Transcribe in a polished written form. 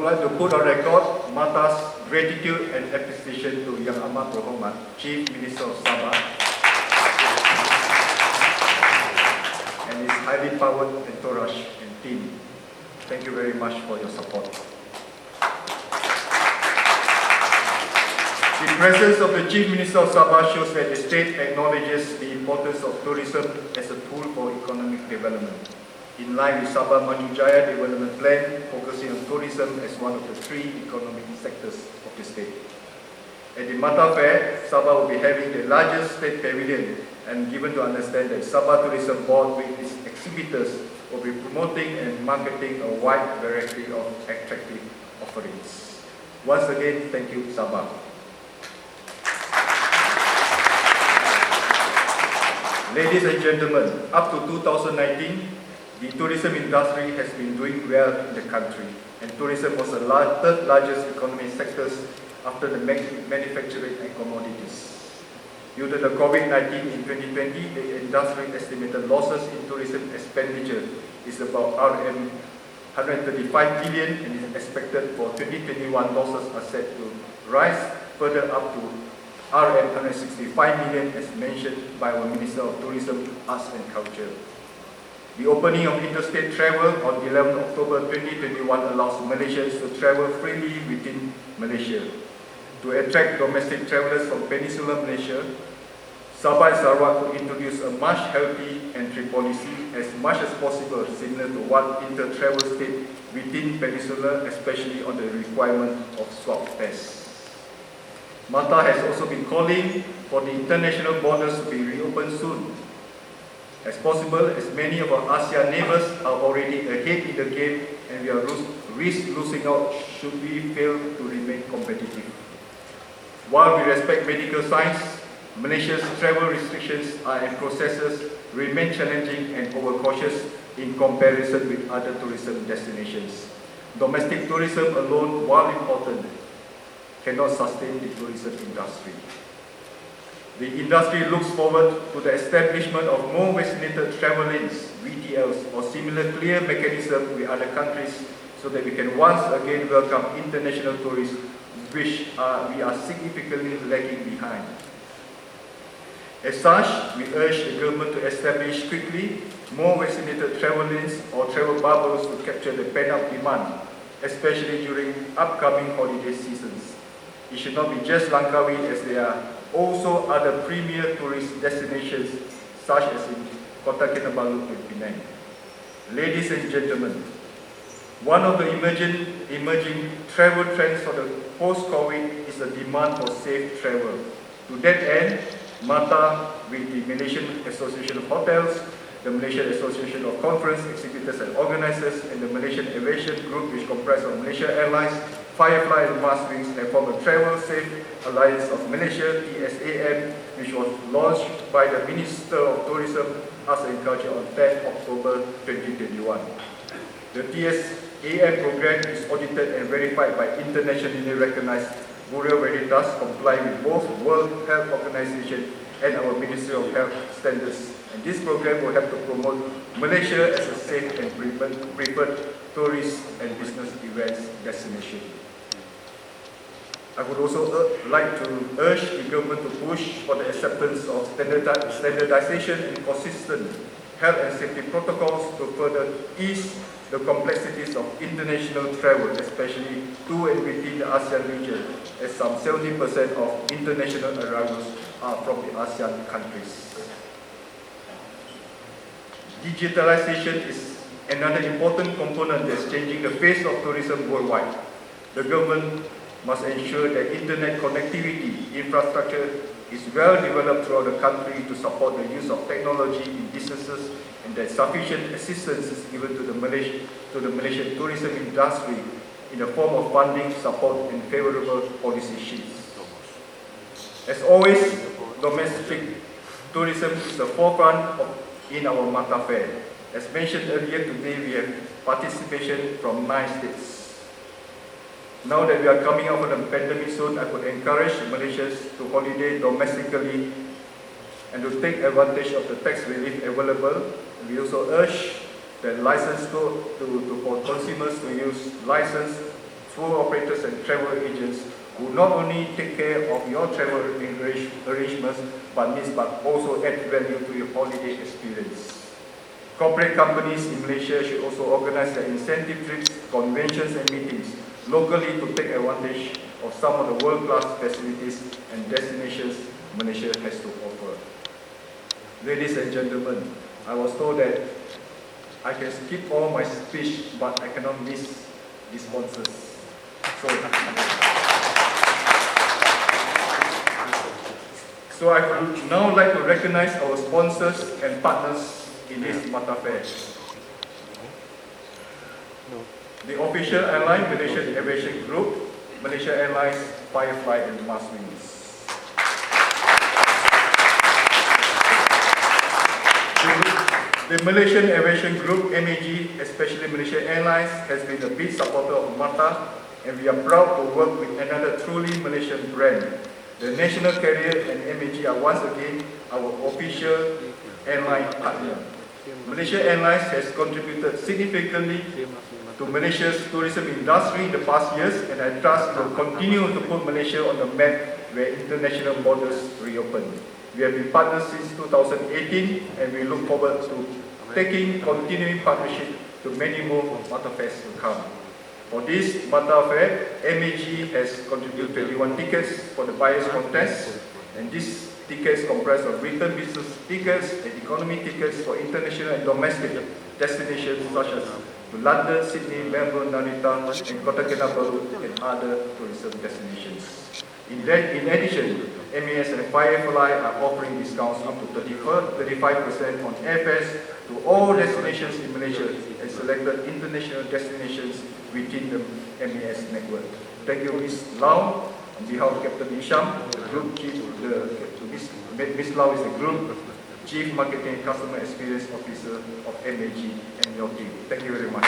want to put on record Mata's gratitude and appreciation to Yang Amat Berhormat, Chief Minister of Sabah, and his highly powered entourage and team. Thank you very much for your support. The presence of the Chief Minister of Sabah shows that the state acknowledges the importance of tourism as a tool for economic development. In line with Sabah Maju Jaya Development Plan, focusing on tourism as one of the three economic sectors of the state. At the Mata Fair, Sabah will be having the largest state pavilion, and given to understand that Sabah Tourism Board with its exhibitors will be promoting and marketing a wide variety of attractive offerings. Once again, thank you, Sabah. Ladies and gentlemen, up to 2019, the tourism industry has been doing well in the country, and tourism was the third largest economic sector after the manufacturing and commodities. Due to the COVID-19 in 2020, the industry estimated losses in tourism expenditure is about RM 135 billion, and is expected for 2021 losses are set to rise further up to RM 165 million as mentioned by our Minister of Tourism, Arts and Culture. The opening of interstate travel on 11 October 2021 allows Malaysians to travel freely within Malaysia. To attract domestic travellers from Peninsular Malaysia, Sabah and Sarawak will introduce a much healthy entry policy as much as possible similar to what inter-travel state within Peninsula, especially on the requirement of swab tests. Mata has also been calling for the international borders to be reopened soon as possible, as many of our ASEAN neighbours are already ahead in the game, and we are risk losing out should we fail to remain competitive. While we respect medical science, Malaysia's travel restrictions and processes remain challenging and overcautious in comparison with other tourism destinations. Domestic tourism alone, while important, cannot sustain the tourism industry. The industry looks forward to the establishment of more vaccinated travel lanes, VTLs, or similar clear mechanism with other countries so that we can once again welcome international tourists, which we are significantly lagging behind. As such, we urge the government to establish quickly more vaccinated travel lanes or travel bubbles to capture the pent-up demand, especially during upcoming holiday seasons. It should not be just Langkawi, as there are also other premier tourist destinations such as in Kota Kinabalu and Penang. Ladies and gentlemen, one of the emerging travel trends for the post-COVID is the demand for safe travel. To that end, Mata, with the Malaysian Association of Hotels, the Malaysian Association of Conference Exhibitors and Organisers, and the Malaysian Aviation Group, which comprises of Malaysia Airlines, Firefly and Mars Wings, have formed a Travel Safe Alliance of Malaysia, TSAM, which was launched by the Minister of Tourism, Arts and Culture on 10 October 2021. The TSAM program is audited and verified by internationally recognized Bureau Veritas, complying with both World Health Organization and our Ministry of Health standards. And this program will help to promote Malaysia as a safe and preferred tourist and business events destination. I would also like to urge the government to push for the acceptance of standardization and consistent health and safety protocols to further ease the complexities of international travel, especially to and within the ASEAN region, as some 70% of international arrivals are from the ASEAN countries. Digitalization is another important component that's changing the face of tourism worldwide. The government must ensure that internet connectivity infrastructure is well developed throughout the country to support the use of technology in businesses, and that sufficient assistance is given to the Malaysian tourism industry in the form of funding, support and favourable policy sheets. As always, domestic tourism is the forefront in our Mata Fair. As mentioned earlier today, we have participation from 9 states. Now that we are coming out of the pandemic soon, I would encourage Malaysians to holiday domestically and to take advantage of the tax relief available. We also urge that for consumers to use license tour operators and travel agents who not only take care of your travel arrangements but also add value to your holiday experience. Corporate companies in Malaysia should also organize their incentive trips, conventions and meetings locally to take advantage of some of the world-class facilities and destinations Malaysia has to offer. Ladies and gentlemen, I was told that I can skip all my speech, but I cannot miss the sponsors. So I would now like to recognize our sponsors and partners in this Mata Fair. The official airline, Malaysian Aviation Group, Malaysia Airlines, Firefly and Marswings. The Malaysian Aviation Group, MAG, especially Malaysia Airlines, has been a big supporter of MATA, and we are proud to work with another truly Malaysian brand. The national carrier and MAG are once again our official airline partner. Malaysia Airlines has contributed significantly to Malaysia's tourism industry in the past years, and I trust will continue to put Malaysia on the map where international borders reopen. We have been partners since 2018, and we look forward to taking continuing partnership to many more Mata Fairs to come. For this Mata Fair, MAG has contributed 21 tickets for the buyers contest, and these tickets comprise of return business tickets and economy tickets for international and domestic destinations such as to London, Sydney, Melbourne, Narita, and Kota Kinabalu and other tourism destinations. In addition, MAS and Firefly are offering discounts up to 35% on airfares to all destinations in Malaysia and selected international destinations within the MAS network. Thank you, Ms. Lau. On behalf of Captain Isham, the Group Chief, Ms. Lau is the Group Chief Marketing and Customer Experience Officer of MAG and your team. Thank you very much.